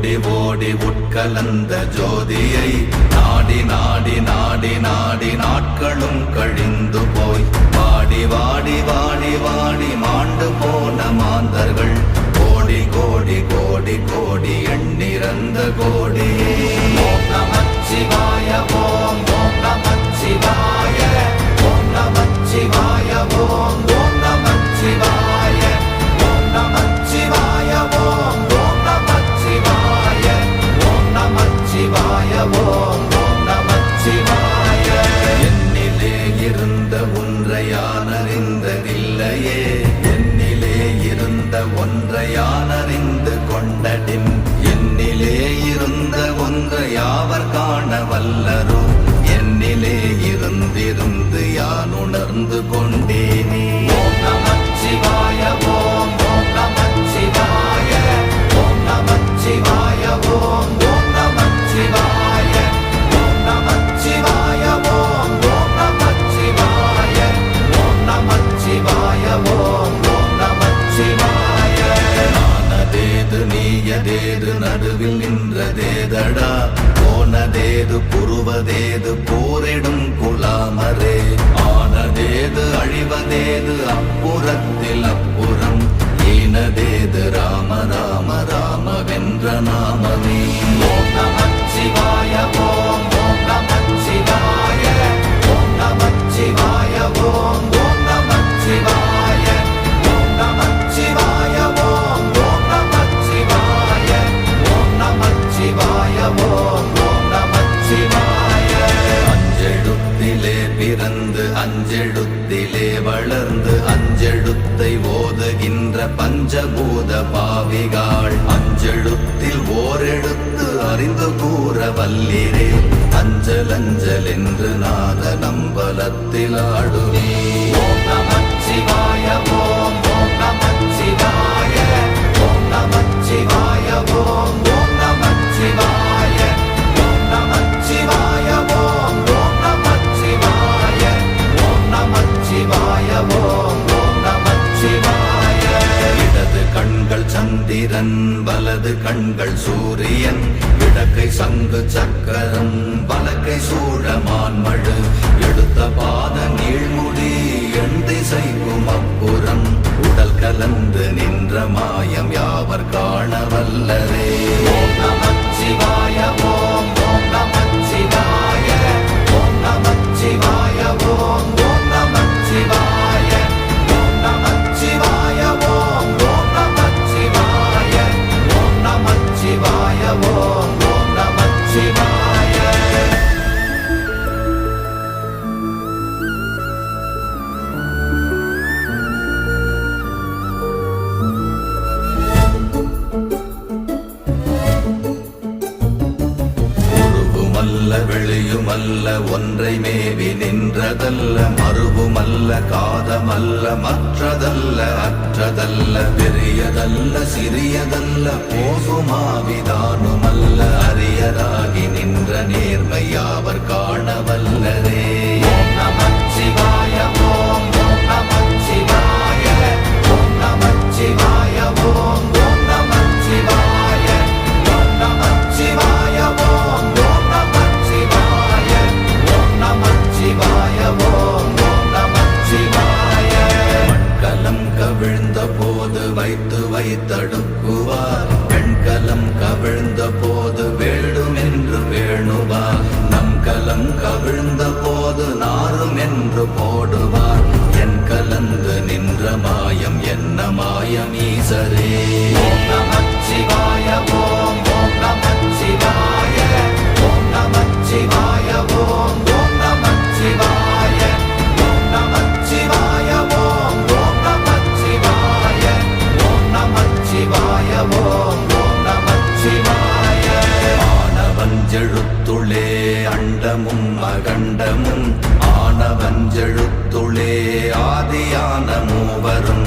ஓடி ஓடி உட்கலந்த ஜோதியை நாடி நாடி நாடி நாடி நாட்களும் கழிந்து போய் வாடி வாடி வாடி வாடி மாண்டு போன மாந்தர்கள் கோடி கோடி கோடி கோடி எண்ணிறந்த கோடி. ஓம் நமச்சிவாய ஓம் ஓம் நமச்சிவாய ஓம் நமச்சிவாய ஓம் ஓம் நமச்சிவாய ஓம் நமச்சிவாய ஓம் ஓம் நமச்சிவாய ஓம் நமச்சிவாய ஓம் ஓம் நமச்சிவாய. என்னிலே இருந்த ஒன்றை யான் அறிந்ததில்லையே, என்னிலே இருந்த ஒன்றை யான் அறிந்து கொண்டடின், என்னிலே இருந்த ஒன்றை யாவர் காண வல்லரோ, என்னிலே இருந்திருந்து யான் உணர்ந்து கொண்டேனே. ஓம் நமச்சிவாய ஓம் ஓம் நமச்சிவாய ஓம் நமச்சிவாய ஓம் ஓம் நமச்சிவாய ஓம் நமச்சிவாய ஓம் ஓம் நமச்சிவாய ஓம் நமச்சிவாய ஓம் ஓம் நமச்சிவாய. நானதேது நீயதேது நடுவில் நின்றதேதடா, போனதேது புருவதேது போரிடும் குலாமரே, ஆனதேது அழிவதேது அப்புறத்தில் அப்புறம், ஈனதேது ராம ராம ராமவென்ற நாமமே. ஓம் நமச்சிவாய ஓம் ஓம் நமச்சிவாய ஓம் நமச்சிவாய ஓம் ஓம் நமச்சிவாய ஓம் நமச்சிவாய ஓம் ஓம் நமச்சிவாய ஓம் நமச்சிவாய ஓம் ஓம் நமச்சிவாய. அஞ்செழுத்திலே பிறந்து அஞ்செழுத்திலே வளர்ந்து அஞ்செழுத்தை ஓதுகின்ற பஞ்சபூத பாவிகாள், அஞ்செழுத்தில் ஓரெழுத்து அறிந்து கூற வல்லிரே, அஞ்சல் அஞ்சல் என்று நாத நம்பலத்தில் ஆடுவே. ஓம் நமச்சிவாய ஓம் ஓம் நமச்சிவாய ஓம் நமச்சிவாய ஓம் ஓம் நமச்சிவாய ஓம் நமச்சிவாய ஓம் ஓம் நமச்சிவாய ஓம் நமச்சிவாய ஓம் ஓம் நமச்சிவாய. இடது கண்கள் சந்திரன் வலது கண்கள் சூரியன், இடக்கை சங்கு சக்கரம் வலக்கை சூழமான்மழு, எடுத்த பாத நீழ்முடி எண் திசைக்கும் அப்புறம், உடல் கலந்து நின்ற மாயம் யாவர் காண வல்லரே. ஓம் நமச்சிவாய ஓம் ஓம் நமச்சிவாய ஓம் நமச்சிவாய ஓம் ஓம் நமச்சிவாய ஓம் நமச்சிவாய ஓம் ஓம் நமச்சிவாய ஓம் நமச்சிவாய ஓம் ஓம் நமச்சிவாய. உருவுமல்ல வெளியுமல்ல ஒன்றை மேவி நின்றதல்ல, மறுவுமல்ல காதமல்ல மற்றதல்ல அற்றதல்ல, பெரியதல்ல சிறியதல்ல போகுமாவிதானுமல்ல, அரியராகி நின்ற நேர்மை யாவர் காண வல்லரே. ஓம் நமச்சிவாய ஓம் ஓம் நமச்சிவாய ஓம் நமச்சிவாய ஓம் ஓம் நமச்சிவாய ஓம் நமச்சிவாய ஓம் ஓம் நமச்சிவாய ஓம் நமச்சிவாய ஓம் ஓம் நமச்சிவாய. மண்கலம் கவிழ்ந்த போது வைத்து வைத்தடுக்குவார், பெண்கலம் கவிழ்ந்த போது வேடும் என்று வேணுவார், நம் கலம் கவிழ்ந்த போது நாரும் என்று போடுவார், என் கலந்து நின்ற மாயம் என்ன மாயம் ஈசரே. ஓம் நமச்சிவாய ஓம் ஓம் நமச்சிவாய ஓம் நமச்சிவாய ஓம் ஓம் நமச்சிவாய ஓம் நமச்சிவாய ஓம் ஓம் நமச்சிவாய ஓம் நமச்சிவாய ஓம் ஓம் நமச்சிவாய. ஆனவஞ்செழுத்துளே அண்டமும் அகண்டமும், ஆனவஞ்செழுத்துளே ஆதியான மூவரும்,